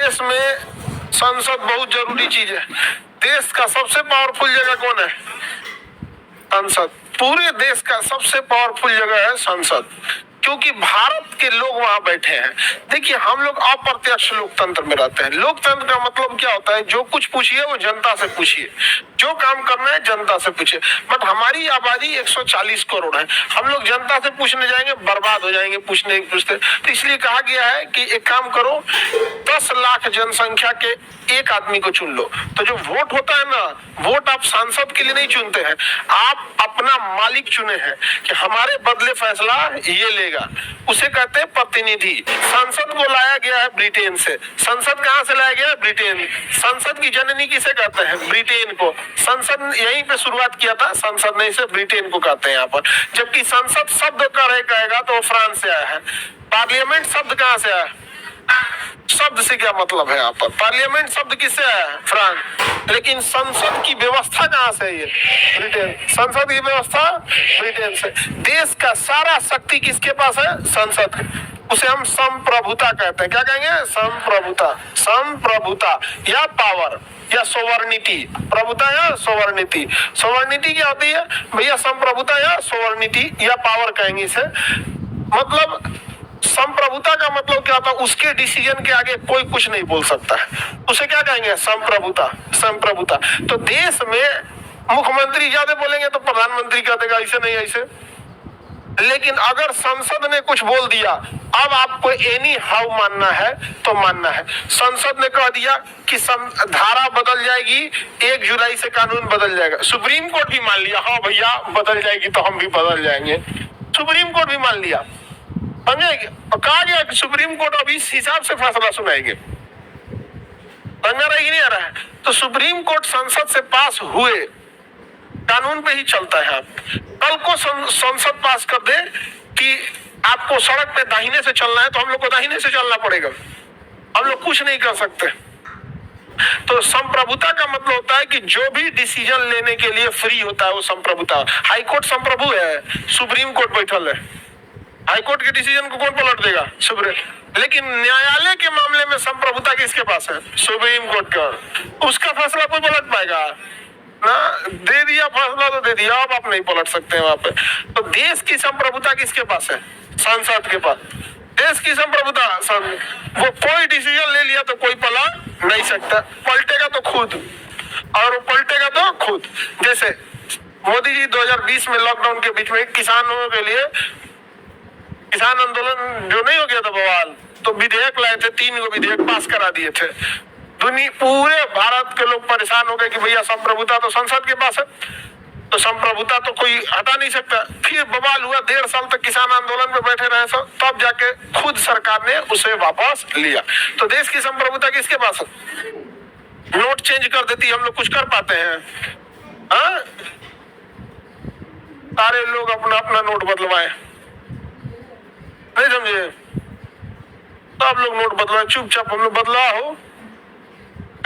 देश में संसद बहुत जरूरी चीज है। देश का सबसे पावरफुल जगह कौन है? संसद। पूरे देश का सबसे पावरफुल जगह है संसद, क्योंकि भारत के लोग वहां बैठे हैं। देखिए, हम लोग अप्रत्यक्ष लोकतंत्र में रहते हैं। लोकतंत्र का मतलब क्या होता है? जो कुछ पूछिए वो जनता से पूछिए, जो काम करना है जनता से पूछिए। बट हमारी आबादी 140 करोड़ है, हम लोग जनता से पूछने जाएंगे बर्बाद हो जाएंगे पूछने पूछते। तो इसलिए कहा गया है कि एक काम करो, 10 लाख जनसंख्या के एक आदमी को चुन लो। तो जो वोट होता है ना, वोट आप सांसद के लिए नहीं चुनते हैं, आप अपना मालिक चुने हैं कि हमारे बदले फैसला ये लेगा। उसे कहते हैं प्रतिनिधि। संसद को लाया गया है ब्रिटेन से। संसद कहां से लाया गया है? ब्रिटेन। संसद की जननी किसे कहते हैं? ब्रिटेन को। संसद यहीं पे शुरुआत किया था, संसद ने इसे ब्रिटेन को कहते हैं यहाँ पर। जबकि संसद शब्द कहेगा तो फ्रांस से आया है। पार्लियामेंट शब्द कहां से आया? शब्द से क्या मतलब है यहाँ पर? पार्लियामेंट शब्द किससे आया है? फ्रांस। लेकिन संसद की व्यवस्था कहाँ से है? ये ब्रिटेन। संसद की व्यवस्था ब्रिटेन से। देश का सारा शक्ति किसके पास है? संसद। उसे हम संप्रभुता कहते हैं। क्या कहेंगे? संप्रभुता। संप्रभुता या पावर या सोवर्निटी। प्रभुता या सोवर्निटी। सोवर्निटी क्या होती है भैया? संप्रभुता या सोवर्निटी या पावर कहेंगे इसे। मतलब संप्रभुता का मतलब क्या होता है? उसके डिसीजन के आगे कोई कुछ नहीं बोल सकता है, उसे क्या कहेंगे? संप्रभुता। संप्रभुता। तो देश में मुख्यमंत्री ज्यादा बोलेंगे तो प्रधानमंत्री कह देगा ऐसे नहीं ऐसे। लेकिन अगर संसद ने कुछ बोल दिया, अब आपको एनी हाउ मानना है तो मानना है। संसद ने कह दिया कि धारा बदल जाएगी, 1 जुलाई से कानून बदल जाएगा। सुप्रीम कोर्ट भी मान लिया, हाँ भैया बदल जाएगी तो हम भी बदल जाएंगे। सुप्रीम कोर्ट भी मान लिया, समझेंगे। और कहा गया कि सुप्रीम कोर्ट अब इस हिसाब से फैसला सुनाएंगे। समझ रहा है कि नहीं आ रहा है? तो सुप्रीम कोर्ट संसद से पास हुए कानून पे ही चलता है। आप कल को संसद पास कर दे कि आपको सड़क पे दाहिने से चलना है, तो हम लोग को दाहिने से चलना पड़ेगा, हम लोग कुछ नहीं कर सकते। तो संप्रभुता का मतलब होता है कि जो भी डिसीजन लेने के लिए फ्री होता है वो संप्रभुता। हाईकोर्ट संप्रभु है, सुप्रीम कोर्ट बैठल है। हाईकोर्ट के डिसीजन को कौन पलट देगा? सुप्रीम। लेकिन न्यायालय के मामले में संप्रभुता किसके पास है? सुप्रीम कोर्ट का। उसका फैसला कोई पलट पाएगा ना? दे दिया फैसला तो दे दिया, अब आप नहीं पलट सकते वहां पे। तो देश की संप्रभुता किसके पास है? संसद के पास। देश की संप्रभुता, वो कोई डिसीजन ले लिया तो कोई पलट नहीं सकता। पलटेगा तो खुद, और पलटेगा तो खुद। जैसे मोदी जी 2020 में लॉकडाउन के बीच में किसानों के लिए किसान आंदोलन जो नहीं हो गया था बवाल, तो विधेयक लाए थे, 3 विधेयक पास करा दिए थे। पूरे भारत के लोग परेशान हो गए कि भैया संप्रभुता तो संसद के पास है, तो संप्रभुता तो कोई हटा नहीं सकता। फिर बवाल हुआ, 1.5 साल तक किसान आंदोलन में बैठे रहे सब, तब जाके खुद सरकार ने उसे वापस लिया। तो देश की संप्रभुता किसके पास है? नोट चेंज कर देती, हम लोग कुछ कर पाते हैं? हाँ, सारे लोग अपना अपना नोट बदलवाए, नहीं समझे? तो आप लोग नोट बदलवाए, चुपचाप हम लोग बदला हो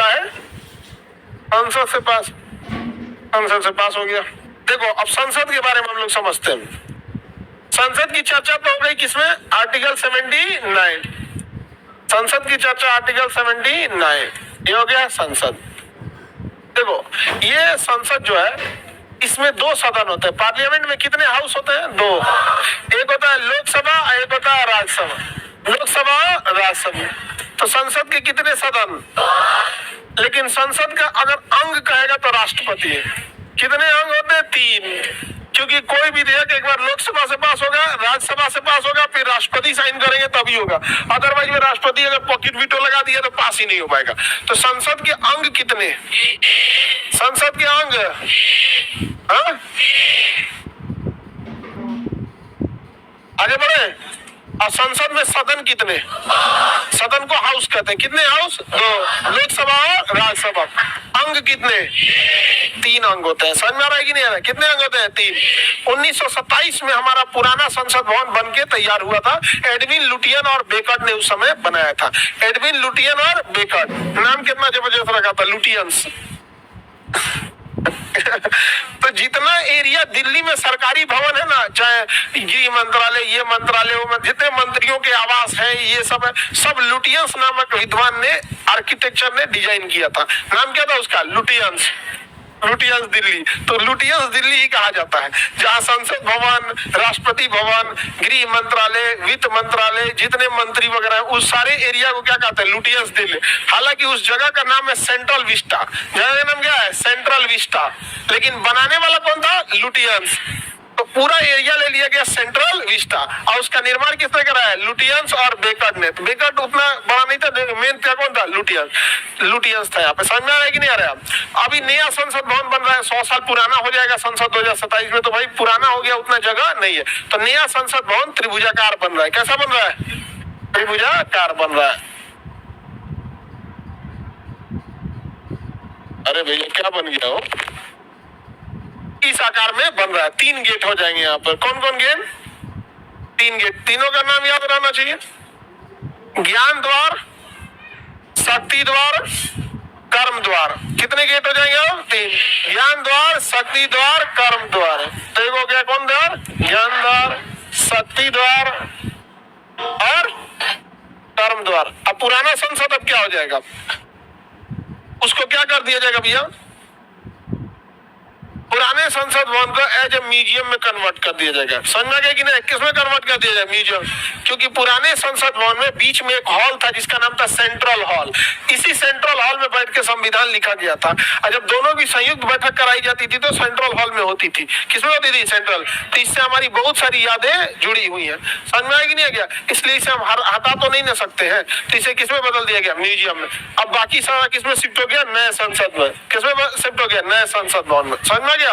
है? संसद से पास, संसद से पास हो गया। देखो, अब संसद के बारे में हम लोग समझते हैं। संसद की चर्चा तो हो गई किसमें? आर्टिकल 79। संसद की चर्चा आर्टिकल 79, ये हो गया संसद। देखो, ये संसद जो है, इसमें 2 सदन होते हैं। पार्लियामेंट में कितने हाउस होते हैं? 2। एक होता है लोकसभा, एक होता है राज्यसभा। लोकसभा, राज्यसभा। तो संसद के कितने सदन? लेकिन संसद का अगर अंग कहेगा तो राष्ट्रपति है। कितने अंग होते हैं? 3। क्योंकि कोई विधेयक एक बार लोकसभा से पास होगा, राज्यसभा से पास होगा, फिर राष्ट्रपति साइन करेंगे तभी होगा। अदरवाइज में राष्ट्रपति अगर पॉकेट वीटो लगा दिया तो पास ही नहीं हो पाएगा। तो संसद के अंग कितने? संसद के अंग, हाँ? आगे बढ़े। और संसद में सदन कितने? सदन को हाउस कहते हैं। कितने हाउस? 2। लोकसभा और राज्यसभा। अंग कितने? 3 अंग होते हैं। समझ में आ रहा है कि नहीं आ रहा है? कितने अंग होते हैं? 3। 1927 में हमारा पुराना संसद भवन बन के तैयार हुआ था। एडविन लुटियन और बेकर्ड ने उस समय बनाया था। एडविन लुटियन और बेकर्ड, नाम कितना जबरदस्त रखा था, लुटियंस। तो जितना एरिया दिल्ली में सरकारी भवन है ना, चाहे गृह मंत्रालय, ये मंत्रालय, वो जितने मंत्रियों के आवास हैं, ये सब है, सब लुटियंस नामक विद्वान ने, आर्किटेक्चर ने डिजाइन किया था। नाम क्या था उसका? लुटियंस। लुटियंस दिल्ली। तो लुटियंस दिल्ली ही कहा जाता है, जहां संसद भवन, राष्ट्रपति भवन, गृह मंत्रालय, वित्त मंत्रालय, जितने मंत्री वगैरह उस सारे एरिया को क्या कहते हैं? लुटियंस दिल्ली। हालांकि उस जगह का नाम है सेंट्रल विस्टा। जगह का नाम क्या है? Central Vista. लेकिन बनाने वाला कौन था? लुटियंस। तो पूरा एरिया ले लिया गया सेंट्रल विस्टा, और उसका निर्माण किसने कराया? लुटियंस और बेकर्ड ने। तो बेकर्ड उतना बड़ा नहीं था, मेन क्या कौन था? लुटियंस। लुटियंस था। यहाँ पे समझ में आ रहा है कि नहीं आ रहा है? अभी नया संसद भवन बन रहा है, 100 साल पुराना हो जाएगा संसद 2027 में, तो भाई पुराना हो गया, उतना जगह नहीं है। तो नया संसद भवन त्रिभुजाकार बन रहा है। कैसा बन रहा है? त्रिभुजाकार बन रहा है। अरे भैया क्या बन गया हो? इस आकार में बन रहा है। 3 गेट हो जाएंगे यहाँ पर। कौन कौन गेट? 3 गेट। तीनों का नाम याद रहना चाहिए। ज्ञान द्वार, शक्ति द्वार, कर्म द्वार। कितने गेट हो जाएंगे? 3। ज्ञान द्वार, शक्ति द्वार, कर्म द्वार। तो एक हो गया कौन द्वार? ज्ञान द्वार, शक्ति द्वार और कर्म द्वार। अब पुराना संसद अब क्या हो जाएगा? उसको क्या कर दिया जाएगा भैया? पुराने संसद भवन को एज ए म्यूजियम में कन्वर्ट कर दिया जाएगा। समझ में गया कि नहीं? किसमें कन्वर्ट कर दिया जाएगा? म्यूजियम। क्योंकि पुराने संसद भवन में बीच में एक हॉल था जिसका नाम था सेंट्रल हॉल। इसी सेंट्रल हॉल में बैठ के संविधान लिखा गया था, और जब दोनों की संयुक्त बैठक कराई जाती थी तो सेंट्रल हॉल में होती थी। किसमें होती थी? सेंट्रल। तो इससे हमारी बहुत सारी यादें जुड़ी हुई है। समझ में आएगी नहीं गया? इसलिए इसे हम हटा तो नहीं ना सकते हैं, तो इसे किसमें बदल दिया गया? म्यूजियम में। अब बाकी सारा किसमें शिफ्ट हो गया? नए संसद में। किसमें शिफ्ट हो गया? नए संसद भवन में। समझ में गया?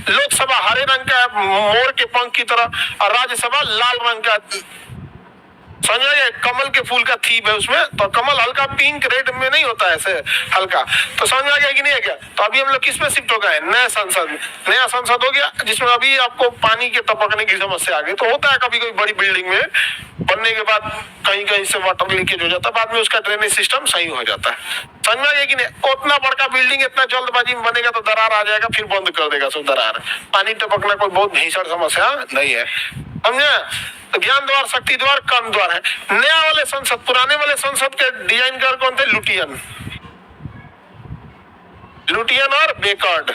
लोकसभा हरे रंग का मोर के पंख की तरह, और राज्यसभा लाल रंग का, समझ गए? कमल के फूल का थीम है उसमें। तो कमल हल्का पिंक रेड में नहीं होता है, ऐसे हल्का। तो समझ आ गया कि नहीं है क्या? तो अभी हम लोग किस में शिफ्ट हो गए? नए संसद में। नया संसद हो गया जिसमें अभी आपको पानी के टपकने की समस्या आ गई। तो होता है कभी कोई बड़ी बिल्डिंग में बनने के बाद कहीं कहीं से वाटर लीकेज हो जाता है, बाद में उसका ड्रेनेज सिस्टम सही हो जाता है। समझ में आ गया कि नहीं? उतना बड़का बिल्डिंग इतना जल्दबाजी में बनेगा तो दरार आ जाएगा, फिर बंद कर देगा सब दरार। पानी टपकना कोई बहुत भीषण समस्या नहीं है। समझे? तो ज्ञान द्वार, शक्ति द्वार, कर्म द्वार है। नया वाले संसद, पुराने वाले संसद के डिजाइनर कौन थे? लुटियन। लुटियन और बेकर्ड।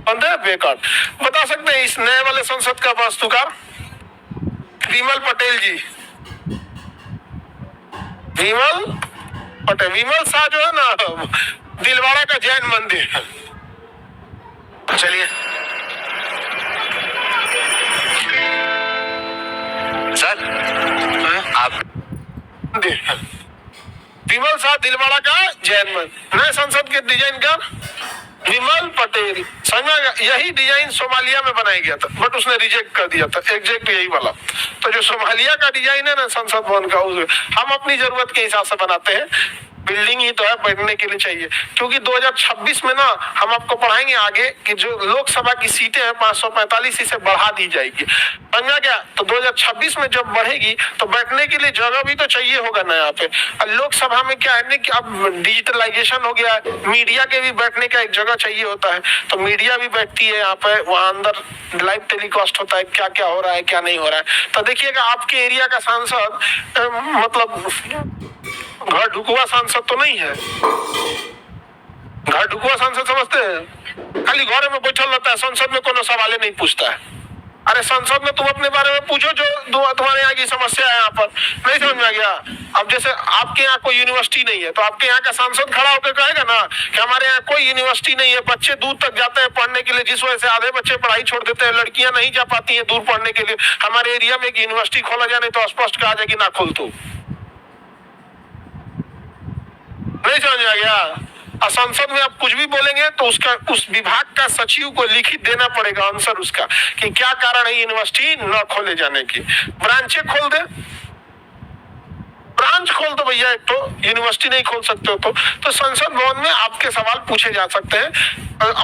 कौन थे? बेकर्ड। बता सकते हैं इस नए वाले संसद का वास्तुकार? विमल पटेल जी। विमल पटेल। विमल शाह जो है ना, दिलवाड़ा का जैन मंदिर। चलिए सर, आप विमल शाह दिलवाड़ा का जैन मंदिर। नए संसद के डिजाइन का विमल पटेल। समझ में गया? यही डिजाइन सोमालिया में बनाया गया था, बट उसने रिजेक्ट कर दिया था, एग्जैक्ट यही वाला। तो जो सोमालिया का डिजाइन है ना संसद भवन का, हम अपनी जरूरत के हिसाब से बनाते हैं। बिल्डिंग ही तो है, बैठने के लिए चाहिए। क्योंकि 2026 में ना हम आपको पढ़ाएंगे आगे कि जो लोकसभा की सीटें हैं 545, इसे बढ़ा दी जाएगी। समझा क्या? तो 2026 में जब बढ़ेगी तो बैठने के लिए जगह भी तो चाहिए होगा ना यहाँ पे। लोकसभा में क्या है कि अब डिजिटलाइजेशन हो गया है, मीडिया के भी बैठने का एक जगह चाहिए होता है। तो मीडिया भी बैठती है यहाँ पे, वहां अंदर लाइव टेलीकास्ट होता है, क्या क्या हो रहा है क्या नहीं हो रहा है। तो देखिएगा आपके एरिया का सांसद मतलब घर ढुकुआ सांसद तो नहीं है। घर ढुकुआ सांसद समझते हैं? खाली घर में बैठल रहता है, संसद में कोनो सवाल नहीं पूछता है। अरे संसद में तुम अपने बारे में पूछो जो तुम्हारे यहाँ की समस्या है। यहाँ पर नहीं समझ में आ गया? अब जैसे आपके यहाँ कोई यूनिवर्सिटी नहीं है, तो आपके यहाँ का सांसद खड़ा होकर कहेगा ना कि हमारे यहाँ कोई यूनिवर्सिटी नहीं है, बच्चे दूर तक जाते हैं पढ़ने के लिए, जिस वजह से आधे बच्चे पढ़ाई छोड़ देते हैं, लड़कियां नहीं जा पाती है दूर पढ़ने के लिए। हमारे एरिया में एक यूनिवर्सिटी खोला जाए, नहीं तो स्पष्ट कहा जाए कि ना खोल तू। नहीं समझ में आ गया? और संसद में आप कुछ भी बोलेंगे तो उसका उस विभाग का सचिव को लिखित देना पड़ेगा आंसर उसका, कि क्या कारण है यूनिवर्सिटी न खोले जाने की। ब्रांचें खोल दे, ब्रांच खोल दो भैया, एक तो यूनिवर्सिटी नहीं खोल सकते हो तो संसद भवन में आपके सवाल पूछे जा सकते हैं,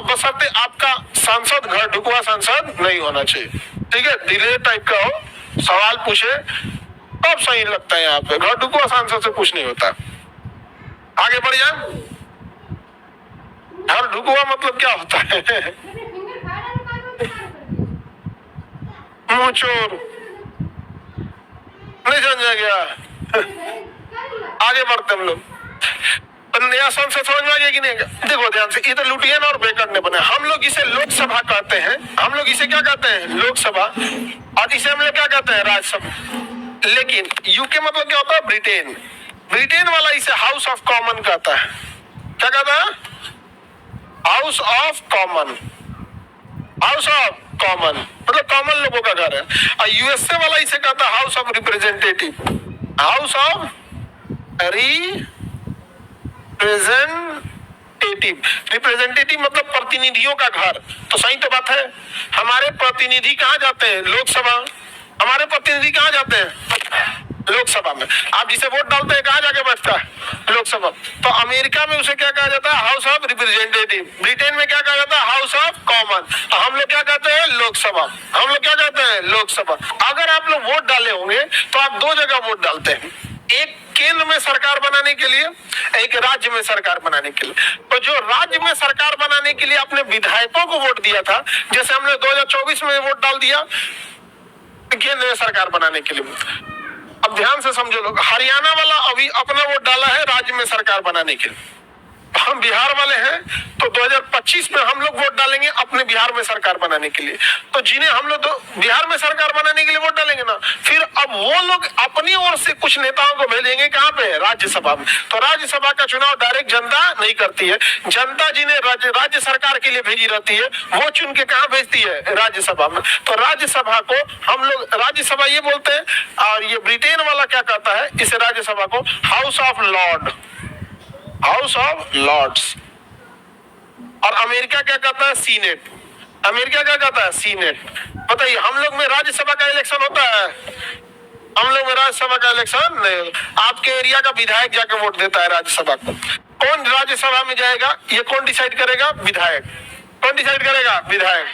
बशर्ते आपका सांसद घर ढुकुआ सांसद नहीं होना चाहिए। ठीक है? डिले टाइप का हो, सवाल पूछे तब सही लगता है। यहाँ पे घर ढुकुआ सांसद से कुछ नहीं होता। आगे बढ़ जाए। घर ढुकवा मतलब क्या होता है? मुंह चोर, नहीं समझा गया? आगे बढ़ते हम लोग। नया संसद समझ में आ गया कि नहीं? देखो ध्यान से, इधर लुटियन और बेकट ने बना। हम लोग इसे लोकसभा कहते हैं, हम लोग इसे क्या कहते हैं? लोकसभा। और इसे हम लोग क्या कहते हैं? राज्यसभा। लेकिन यूके मतलब क्या होता है? ब्रिटेन। ब्रिटेन वाला इसे हाउस ऑफ कॉमन कहता है। क्या कहता है? House of common. House of common मतलब कॉमन लोगों का घर है। और यूएसए वाला इसे कहता है house of representative. House of representative मतलब प्रतिनिधियों का घर। तो सही तो बात है। हमारे प्रतिनिधि कहाँ जाते हैं? लोकसभा। हमारे प्रतिनिधि कहाँ जाते हैं? लोकसभा में। आप जिसे वोट डालते हैं कहाँ जाके बैठता है? लोकसभा। तो अमेरिका में उसे क्या कहा जाता है? House of representative. ब्रिटेन में क्या कहा जाता है? House of common. हम लोग क्या कहते हैं? लोकसभा। हम लोग क्या कहते हैं? लोकसभा। अगर आप लोग वोट डाले होंगे तो आप दो जगह वोट डालते हैं, एक केंद्र में सरकार बनाने के लिए, एक राज्य में सरकार बनाने के लिए। तो जो राज्य में सरकार बनाने के लिए अपने विधायकों को वोट दिया था, जैसे हमने 2024 में वोट डाल दिया केंद्र में सरकार बनाने के लिए। अब ध्यान से समझो लोग, हरियाणा वाला अभी अपना वोट डाला है राज्य में सरकार बनाने के लिए। हम बिहार वाले हैं तो 2025 में हम लोग वोट डालेंगे अपने बिहार में सरकार बनाने के लिए। तो जिन्हें हम लोग बिहार में सरकार बनाने के लिए वोट डालेंगे ना, फिर अब वो लोग अपनी ओर से कुछ नेताओं को भेजेंगे कहाँ पे? राज्यसभा में। तो राज्यसभा का चुनाव डायरेक्ट जनता नहीं करती है। जनता जिन्हें राज्य सरकार के लिए भेजी रहती है वो चुन के कहाँ भेजती है? राज्यसभा में। तो राज्यसभा को हम लोग राज्यसभा ये बोलते हैं। और ये ब्रिटेन वाला क्या कहता है? इसे राज्यसभा को house of lord, house of lords. और अमेरिका क्या कहता है? सीनेट। अमेरिका क्या कहता है? सीनेट। बताइए, हम लोग में राज्यसभा का इलेक्शन होता है? हम लोग में राज्यसभा का इलेक्शन नहीं। आपके एरिया का विधायक जाके वोट देता है राज्यसभा को। कौन राज्यसभा में जाएगा ये कौन डिसाइड करेगा? विधायक। कौन डिसाइड करेगा? विधायक।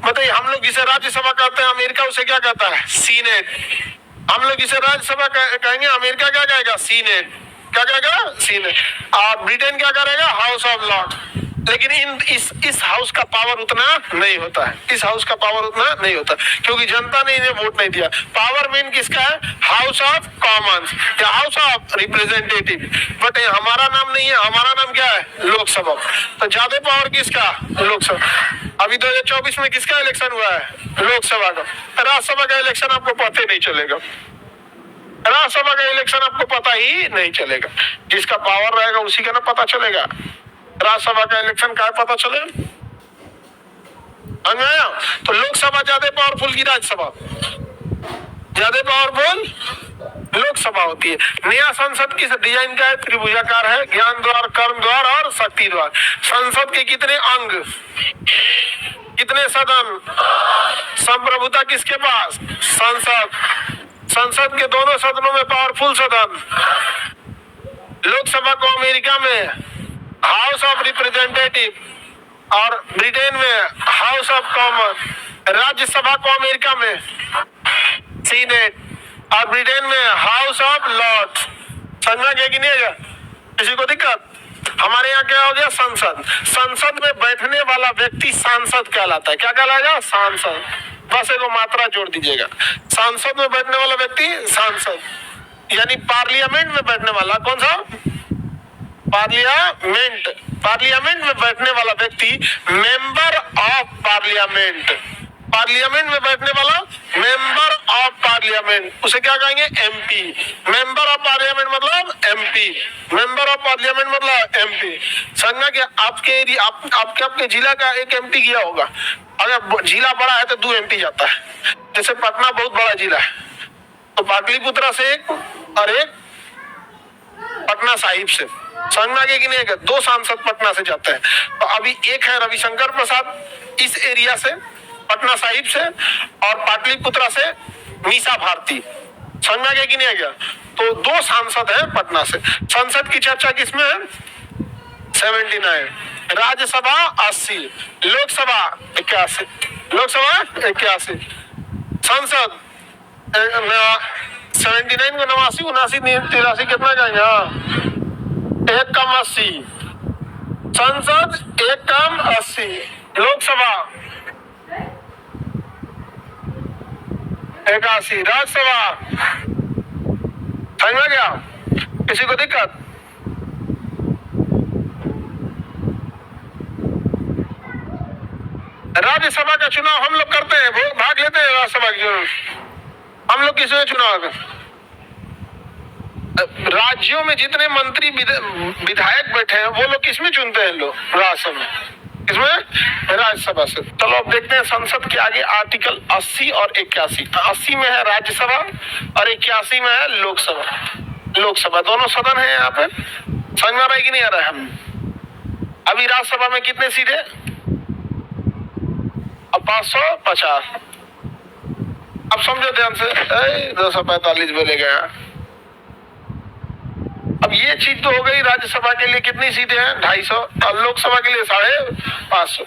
बताइए, हम लोग जिसे राज्यसभा कहते हैं, अमेरिका उसे क्या कहता है? सीनेट। हम लोग जिसे राज्यसभा कहेंगे, अमेरिका क्या कहेगा? सीनेट। क्या कहेगा? सीनेट। और ब्रिटेन क्या करेगा? House of Lord. लेकिन इस हाउस का पावर उतना नहीं होता है। इस हाउस का पावर उतना नहीं होता क्योंकि जनता ने इन्हें वोट नहीं दिया। पावर मेन किसका है? हाउस ऑफ कॉमन्स या हाउस ऑफ रिप्रेजेंटेटिव। बट हमारा नाम नहीं है, हमारा नाम क्या है? लोकसभा। तो ज्यादा पावर किसका? लोकसभा। अभी 2024 में किसका इलेक्शन हुआ है? लोकसभा का। राज्यसभा का इलेक्शन आपको पता ही नहीं चलेगा। राज्यसभा का इलेक्शन आपको पता ही नहीं चलेगा। जिसका पावर रहेगा उसी का ना पता चलेगा। राज्यसभा का इलेक्शन का पता चले। तो लोकसभा ज्यादा पावरफुल की राज्यसभा? ज्यादा पावरफुल लोकसभा होती है। नया संसद किस डिजाइन का है? त्रिभुजाकार है। ज्ञान द्वार, कर्म द्वार और शक्ति द्वार। संसद के कितने अंग? कितने सदन? संप्रभुता किसके पास? संसद। संसद के दोनों सदनों में पावरफुल सदन। लोकसभा को अमेरिका में हाउस ऑफ रिप्रेजेंटेटिव और ब्रिटेन में हाउस ऑफ कॉमन। राज्यसभा को अमेरिका में सीनेट और ब्रिटेन में हाउस ऑफ लॉर्ड्स। समझा गया कि नहीं है? किसी को दिक्कत? हमारे यहाँ क्या हो गया? संसद। संसद में बैठने वाला व्यक्ति सांसद कहलाता है। क्या कहलाएगा? सांसद। बस एगो मात्रा जोड़ दीजिएगा। सांसद में बैठने वाला व्यक्ति सांसद, यानी पार्लियामेंट में बैठने वाला कौन सा? पार्लियामेंट। पार्लियामेंट में बैठने वाला व्यक्ति मेंबर ऑफ पार्लियामेंट। पार्लियामेंट में बैठने वाला मेंबर ऑफ पार्लियामेंट, उसे क्या कहेंगे? एमपी। मेंबर ऑफ पार्लियामेंट मतलब एमपी। मेंबर ऑफ पार्लियामेंट मतलब एमपी। समझना कि आपके जिला का एक एमपी गया होगा। अगर जिला बड़ा है तो 2 एमपी जाता है। जैसे पटना बहुत बड़ा जिला है तो पाटलिपुत्रा से एक और एक पटना साहिब से। समझना कि नहीं है? 2 सांसद पटना से जाते हैं। तो अभी एक है रविशंकर प्रसाद इस एरिया से, पटना साहिब से, और पाटलिपुत्रा से मीसा भारती। समझना कि नहीं है क्या? तो 2 सांसद हैं पटना से। संसद की चर्चा किसमें है? 79। राज्यसभा 80, लोकसभा 81। लोकसभा 81। संसद 79 को 89, 79, 83 कितना कहेंगे? 1 कम 80। संसद एक कम 80, लोकसभा 81, राज्यसभा समझ में गया? किसी को दिक्कत? राज्यसभा का चुनाव हम लोग करते हैं, वो भाग लेते हैं राज्यसभा के चुनाव। हम लोग किसमें चुनाव में? राज्यों में जितने मंत्री विधायक बैठे हैं वो लोग किसमें चुनते हैं? लोग राज्यसभा में। किसमें? राज्यसभा से। चलो अब देखते हैं संसद के आगे आर्टिकल 80 और 81। 80 में है राज्यसभा और 81 में है लोकसभा। लोकसभा दोनों सदन है यहाँ पे। समझ में आ रहा है कि नहीं आ रहा है? हम अभी राज्यसभा में कितने सीट है? अब 550। अब समझो ध्यान से, 245 बोले गया। अब ये चीज तो हो गई, राज्यसभा के लिए कितनी सीटें हैं? 250 और लोकसभा के लिए 550।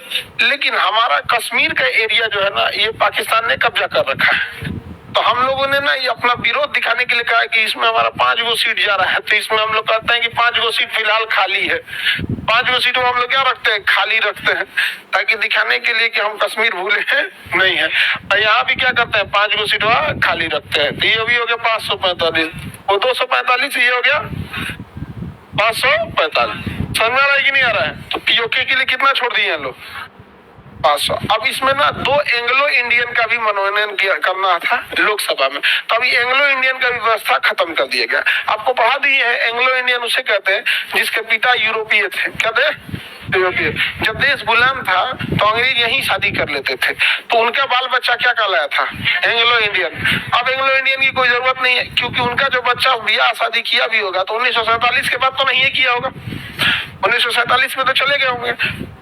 लेकिन हमारा कश्मीर का एरिया जो है ना, ये पाकिस्तान ने कब्जा कर रखा है। तो हम लोगों ने ना ये अपना विरोध दिखाने के लिए कहा कि इसमें हमारा 5 गो सीट जा रहा है। तो इसमें हम लोग कहते हैं कि 5 गो सीट फिलहाल खाली है। 5 गो सीटों हम लोग क्या रखते हैं? खाली रखते हैं, ताकि दिखाने के लिए कि हम कश्मीर भूले हैं नहीं है। और यहाँ भी क्या करते हैं? 5 गो सीट खाली रखते हैं। तो ये भी हो गया 545, वो 245, ये हो गया 545। समझ में आ रहा है कि नहीं आ रहा है? तो पीओके के लिए कितना छोड़ दिए हैं लोग? 500। अब इसमें ना 2 एंग्लो इंडियन का भी मनोनयन करना था लोकसभा में। तो अभी एंग्लो इंडियन का भी व्यवस्था खत्म कर दिया गया। आपको पढ़ा दिए है, एंग्लो इंडियन उसे कहते हैं जिसके पिता यूरोपीय थे। क्या थे? यूरोपीय। जब देश गुलाम था तो अंग्रेज यहीं शादी कर लेते थे, तो उनका बाल बच्चा क्या कहलाया था? Anglo Indian. अब एंग्लो इंडियन की कोई जरूरत नहीं है, क्योंकि उनका जो बच्चा ब्याह शादी किया भी होगा तो 1947 के बाद तो नहीं किया होगा। 1947 में तो चले गए होंगे।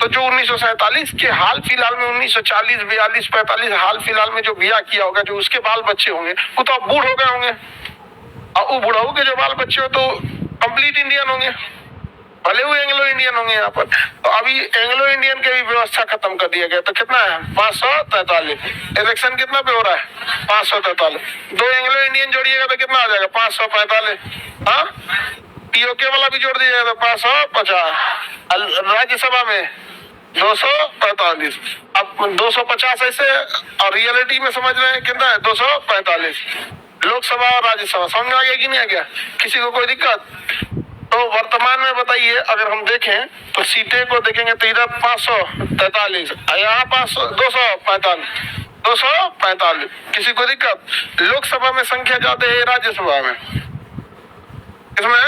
तो जो 1947 के हाल फिलहाल में 1940, 42, 45 हाल फिलहाल में जो ब्याह किया होगा, जो उसके बाल बच्चे होंगे वो तो अब बूढ़ हो गए होंगे। और वो बुढ़ाऊ के जो बाल बच्चे हो तो कंप्लीट इंडियन होंगे, भले वो एंग्लो इंडियन होंगे यहाँ पर। तो अभी एंग्लो इंडियन की भी व्यवस्था खत्म कर दिया गया। तो कितना है? 543। इलेक्शन कितना पे हो रहा है? 543। 2 एंग्लो इंडियन जोड़िएगा तो कितना आ जाएगा? 545। हाँ, पीओके वाला भी जोड़ दिया तो 550। राज्यसभा में 245। अब 250 ऐसे, और रियलिटी में समझ रहे हैं कितना है? 245। लोकसभा और राज्यसभा समझ आ गया कि नहीं आ गया? किसी को कोई दिक्कत? तो वर्तमान में बताइए, अगर हम देखें तो सीटें को देखेंगे तो इधर 543, यहाँ 245, 245। किसी को दिक्कत? लोकसभा में संख्या ज्यादा है, राज्यसभा में इसमें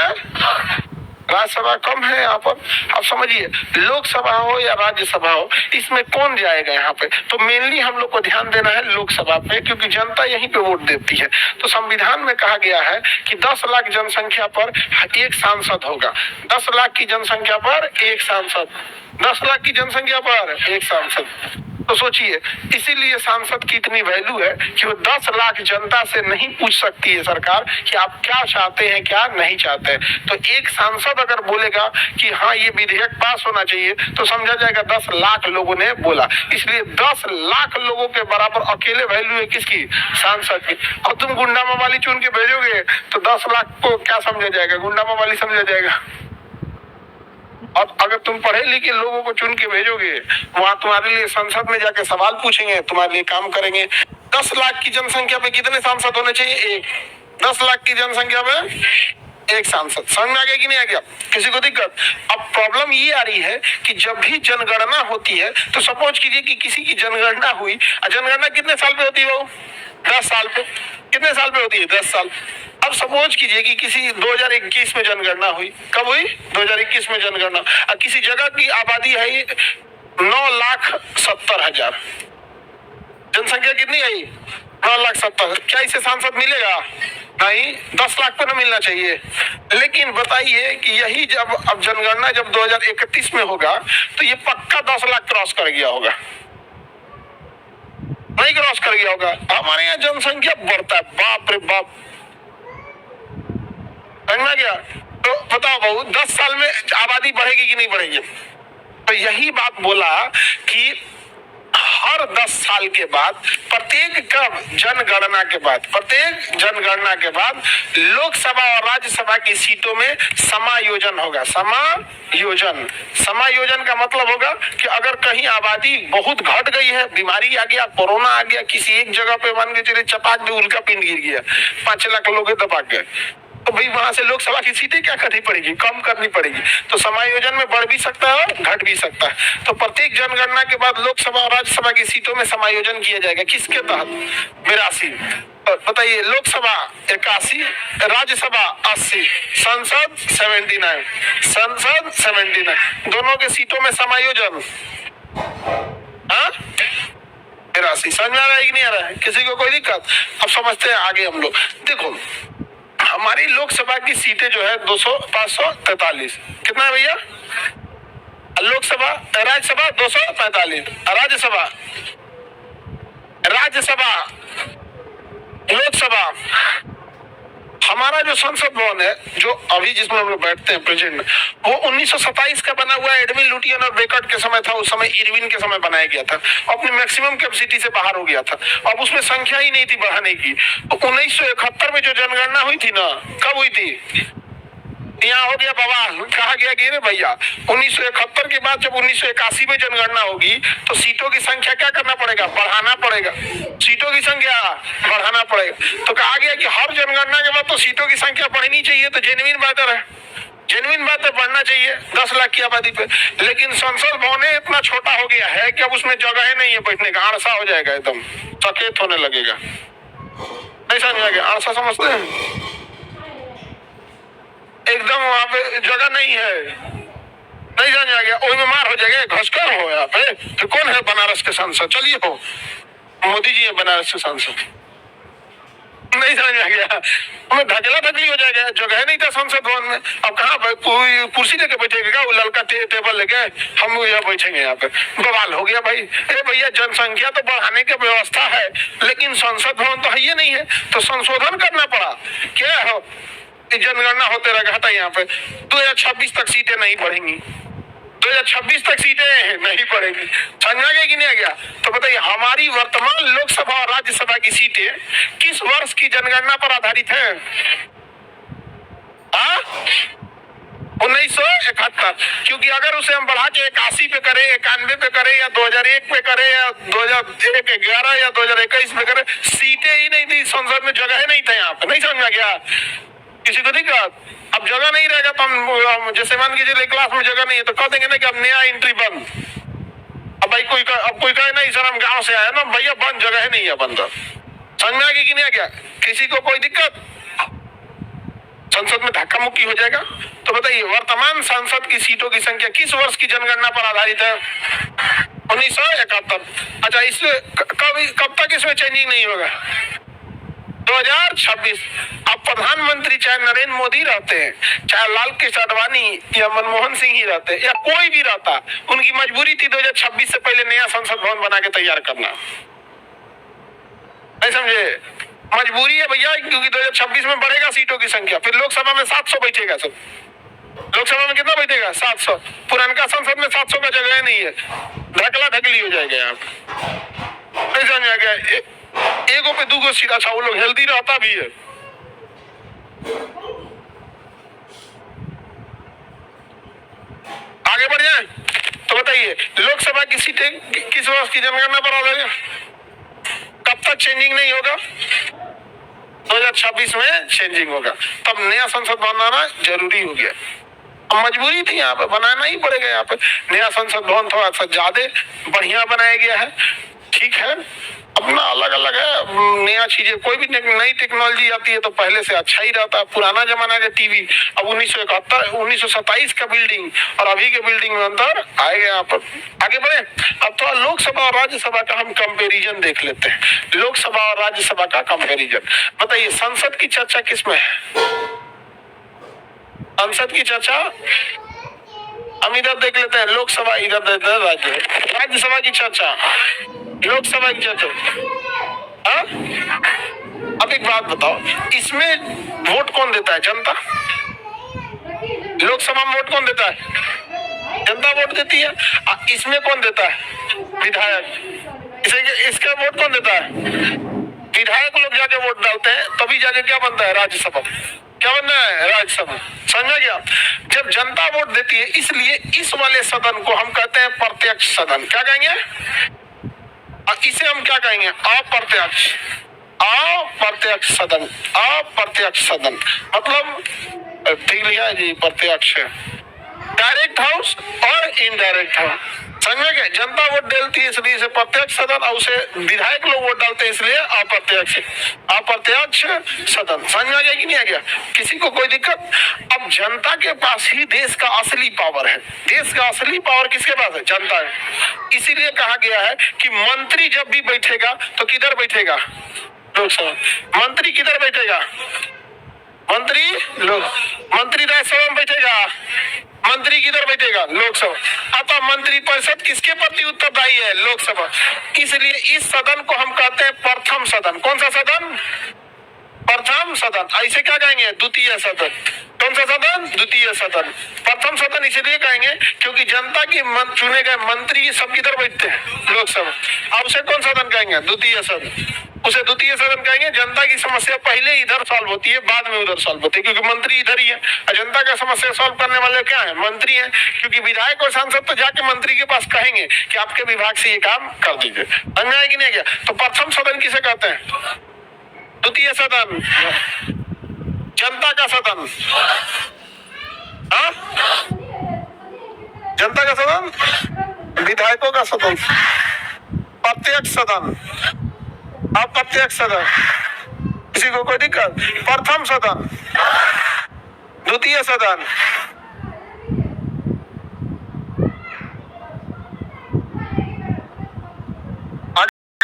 राज्यसभा कम है यहाँ पर। अब समझिए, लोकसभा हो या राज्यसभा हो, इसमें कौन जाएगा यहाँ पे? तो मेनली हम लोग को ध्यान देना है लोकसभा पे, क्योंकि जनता यहीं पे वोट देती है। तो संविधान में कहा गया है कि 10 लाख जनसंख्या पर एक सांसद होगा। 10 लाख की जनसंख्या पर एक सांसद, 10 लाख की जनसंख्या पर एक सांसद। तो सोचिए, इसीलिए सांसद की इतनी वैल्यू है कि वो 10 लाख जनता से नहीं पूछ सकती है सरकार कि आप क्या चाहते हैं, क्या नहीं चाहते हैं। तो एक सांसद अगर बोलेगा कि हाँ ये विधेयक पास होना चाहिए, तो समझा जाएगा 10 लाख लोगों ने बोला। इसलिए 10 लाख लोगों के बराबर अकेले वैल्यू है किसकी? सांसद की। और तुम गुंडा मवाली चुन के भेजोगे तो 10 लाख को क्या समझा जाएगा? गुंडा मवाली समझा जाएगा। और अगर तुम पढ़े लिखे लोगों को चुन के भेजोगे, वहां तुम्हारे लिए संसद में जाके सवाल पूछेंगे, तुम्हारे लिए काम करेंगे। 10 लाख की जनसंख्या पे कितने सांसद होने चाहिए? एक। 10 लाख की जनसंख्या पे एक सांसद। समझ में आ गया कि नहीं आ गया? किसी को दिक्कत? अब प्रॉब्लम ये आ रही है कि जब भी जनगणना होती है, तो सपोज कीजिए कि किसी की जनगणना हुई, जनगणना कितने साल पे होती है? वो 10 साल पे। कितने साल पे होती है? 10 साल। अब सपोज कीजिए कि किसी 2021 में जनगणना हुई। कब हुई? 2021 में जनगणना। और किसी जगह की आबादी है 9,70,000। जनसंख्या कितनी आई? 9,70,000। क्या इसे सांसद मिलेगा? नहीं, 10 लाख पे ना मिलना चाहिए। लेकिन बताइए कि यही जब अब जनगणना जब 2031 में होगा, तो ये पक्का 10 लाख क्रॉस कर गया होगा। नहीं क्रॉस कर गया होगा। हमारे यहाँ जनसंख्या बढ़ता है, बाप रे बाप। समझ गया? तो बताओ बहू, 10 साल में आबादी बढ़ेगी कि नहीं बढ़ेगी? तो यही बात बोला कि हर 10 साल के बाद प्रत्येक जनगणना के बाद लोकसभा और राज्यसभा की सीटों में समायोजन होगा। समायोजन का मतलब होगा कि अगर कहीं आबादी बहुत घट गई है, बीमारी आ गया, कोरोना आ गया, किसी एक जगह पे मान के चलिए चपाक में उल्का पिंड गिर गया, 5 लाख लोग दबा गए, तो भाई वहां से लोकसभा की सीटें क्या करनी पड़ेगी, कम करनी पड़ेगी। तो समायोजन में बढ़ भी सकता है और घट भी सकता है। तो प्रत्येक जनगणना के बाद लोकसभा और राज्यसभा की सीटों में समायोजन किया जाएगा। किसके तहत? 82। बताइए, लोकसभा 81, राज्यसभा 80, संसद 79, दोनों के सीटों में समायोजन। हाँ, 83। समझ में आ रहा है कि नहीं आ रहा है? किसी को कोई दिक्कत? अब समझते हैं आगे हम लोग। देखो, हमारी लोकसभा की सीटें जो है 543, कितना है भैया? लोकसभा, राज्यसभा 245, राज्यसभा, लोकसभा। हमारा जो संसद भवन है, जो अभी जिसमें हम लोग बैठते हैं प्रेजेंट में, वो 1927 का बना हुआ है। एडविन लुटियन और बेकट के समय था, उस समय इरविन के समय बनाया गया था, अपनी मैक्सिमम कैपेसिटी से बाहर हो गया था। अब उसमें संख्या ही नहीं थी बढ़ाने की। तो 1971 में जो जनगणना हुई थी ना, कब हुई थी? यहाँ हो गया बवाल, कहा गया कि भैया 1971 के बाद जब 1981 में जनगणना होगी तो सीटों की संख्या क्या करना पड़ेगा? बढ़ाना पड़ेगा। सीटों की संख्या बढ़ाना पड़ेगा। तो कहा गया कि हर जनगणना के बाद तो सीटों की संख्या बढ़नी चाहिए। तो जेन्युइन बात है, बढ़ना चाहिए 10 लाख की आबादी पे। लेकिन संसद भवन इतना छोटा हो गया है कि अब उसमें जगह नहीं है बैठने का, आड़सा हो जाएगा, एकदम सकेत होने लगेगा। नहीं समझ में आ गया? आड़सा समझते हैं? एकदम वहां पे जगह नहीं है, नहीं समझ आ गया? वही में मार हो जाएगा, घसकर हो यहाँ पे। तो कौन है बनारस के सांसद? चलिए हो, मोदी जी है बनारस के सांसद। नहीं समझ में आ गया? हमें ढकेला ढकली हो जाएगा, जगह नहीं था संसद भवन में। अब कहाँ कोई कुर्सी लेके बैठेगा? वो लड़का टेबल लेके हम यहाँ बैठेंगे, यहाँ पे बवाल हो गया भाई। अरे भैया, जनसंख्या तो बढ़ाने की व्यवस्था है, लेकिन संसद भवन तो है ही नहीं है, तो संशोधन करना पड़ा। क्या हो, जनगणना होते रहेगा। यहाँ पे 2026 तक सीटें नहीं बढ़ेंगी, 2026 तक सीटें नहीं बढ़ेंगी। समझा गया कि नहीं आ गया? तो बताइए, हमारी वर्तमान लोकसभा और राज्यसभा की सीटें किस वर्ष की जनगणना पर आधारित है? 1971। क्योंकि अगर उसे हम बढ़ा के 81 पे करें, 91 पे करें, या 2001 पे करें, या 2011 या 2021 पे करें, सीटें ही नहीं थी संसद में, जगह नहीं था यहाँ पे। नहीं समझ में गया? किसी को दिक्कत? अब जगह नहीं रहेगा तो हम जैसे मान कीजिए क्लास में जगह नहीं है तो कह देंगे ना कि अब नया एंट्री बंद। अब भाई कोई कहे नहीं सर हम गांव से आए ना, भैया बंद, जगह नहीं है, बंद। समझ में आ गया कि नहीं आ गया? किसी को कोई दिक्कत? संसद में धक्का मुक्की हो जाएगा। तो बताइए, वर्तमान संसद की सीटों की संख्या किस वर्ष की जनगणना पर आधारित है? 1971। अच्छा, इसमें कब तक इसमें चेंजिंग नहीं होगा? 2026। अब प्रधानमंत्री चाहे नरेंद्र मोदी रहते हैं, चाहे लाल कृष्ण आडवाणी या मनमोहन सिंह ही रहते, या कोई भी रहता, उनकी मजबूरी थी 2026 से पहले नया संसद भवन बना के तैयार करना। नहीं समझे? मजबूरी है भैया, क्योंकि 2026 में बढ़ेगा सीटों की संख्या। फिर लोकसभा में 700 बैठेगा सब। लोकसभा में कितना बैठेगा? 700। पुरानका संसद में 700 का जगह नहीं है, ढकला ढकली हो जाएगा यहाँ पे। नहीं समझ आ गया? एगो पे दूगो सीट। अच्छा, वो लोग हेल्दी रहता भी है। आगे बढ़ जाए तो बताइए, लोकसभा की सीटें किस वर्ष की जनगणना पर आधारित? कब तक चेंजिंग नहीं होगा? 2026 में चेंजिंग होगा, तब नया संसद बनाना जरूरी हो गया। अब मजबूरी थी, यहाँ पे बनाना ही पड़ेगा। यहाँ पे नया संसद भवन थोड़ा सा ज्यादा बढ़िया बनाया गया है, ठीक है, अपना अलग अलग है, नया चीजें, कोई भी नई टेक्नोलॉजी आती है तो पहले से अच्छा ही रहता है। पुराना जमाना के टीवी, अब 1927 का बिल्डिंग और अभी के बिल्डिंग में अंतर आएगा। यहाँ पर आगे बढ़े। अब तो लोकसभा और राज्यसभा का हम कंपेरिजन देख लेते हैं। लोकसभा और राज्यसभा का कंपेरिजन। बताइए, संसद की चर्चा किसमें है? संसद की चर्चा हम इधर देख लेते हैं, लोकसभा इधर देते हैं, राज्यसभा की चर्चा, लोकसभा की चर्चा। अब एक बात बताओ, इसमें वोट कौन देता है? जनता। लोकसभा में वोट कौन देता है? जनता वोट देती है। इसमें कौन देता है? विधायक। इसका वोट कौन देता है? विधायक लोग जाके वोट डालते हैं, तभी जाके क्या बनता है? राज्यसभा। क्या बनना है? राज्यसभा। समझा गया? जब जनता वोट देती है, इसलिए इस वाले सदन को हम कहते हैं प्रत्यक्ष सदन। क्या कहेंगे? इसे हम क्या कहेंगे? अप्रत्यक्ष। अप्रत्यक्ष सदन। अप्रत्यक्ष सदन मतलब ठीक लिखा है जी, प्रत्यक्ष है। डायरेक्ट हाउस और इनडायरेक्ट हाउस। समझ गए? जनता वोट डालती है इसलिए इसे प्रत्यक्ष सदन, और उसे विधायक लोग वोट डालते हैं इसलिए अप्रत्यक्ष। अप्रत्यक्ष सदन। समझ में आ गया कि नहीं आ गया? किसी को कोई दिक्कत? अब जनता के पास ही देश का असली पावर है। देश का असली पावर किसके पास है? जनता है। इसीलिए कहा गया है कि मंत्री जब भी बैठेगा तो किधर बैठेगा? लोकसभा। मंत्री किधर बैठेगा? मंत्री लोग मंत्री राज्यसभा में बैठेगा। मंत्री किधर बैठेगा? लोकसभा। अतः मंत्री परिषद किसके प्रति उत्तरदायी है? लोकसभा। इसलिए इस सदन को हम कहते हैं प्रथम सदन। कौन सा सदन? प्रथम सदन। ऐसे क्या कहेंगे? द्वितीय सदन। कौन सा सदन? द्वितीय सदन। प्रथम सदन इसलिए कहेंगे क्योंकि जनता की चुने गए मंत्री सब किधर बैठते हैं? लोकसभा। अब उसे कौन सदन कहेंगे? द्वितीय सदन। उसे द्वितीय सदन कहेंगे। जनता की समस्या पहले इधर सॉल्व होती है, बाद में उधर सॉल्व होती है, क्योंकि मंत्री इधर ही है। जनता का समस्या सॉल्व करने वाले क्या है? मंत्री हैं। क्योंकि विधायक और सांसद तो जाके मंत्री के पास कहेंगे कि आपके विभाग से ये काम कर दीजिए। समझ आया कि नहीं गया? तो प्रथम सदन किसे कहते हैं? द्वितीय सदन। जनता का सदन। हाँ, जनता का सदन, विधायकों का सदन। प्रत्यक्ष सदन, अप्रत्यक्ष सदन। किसी को कोई दिक्कत? प्रथम सदन, द्वितीय सदन,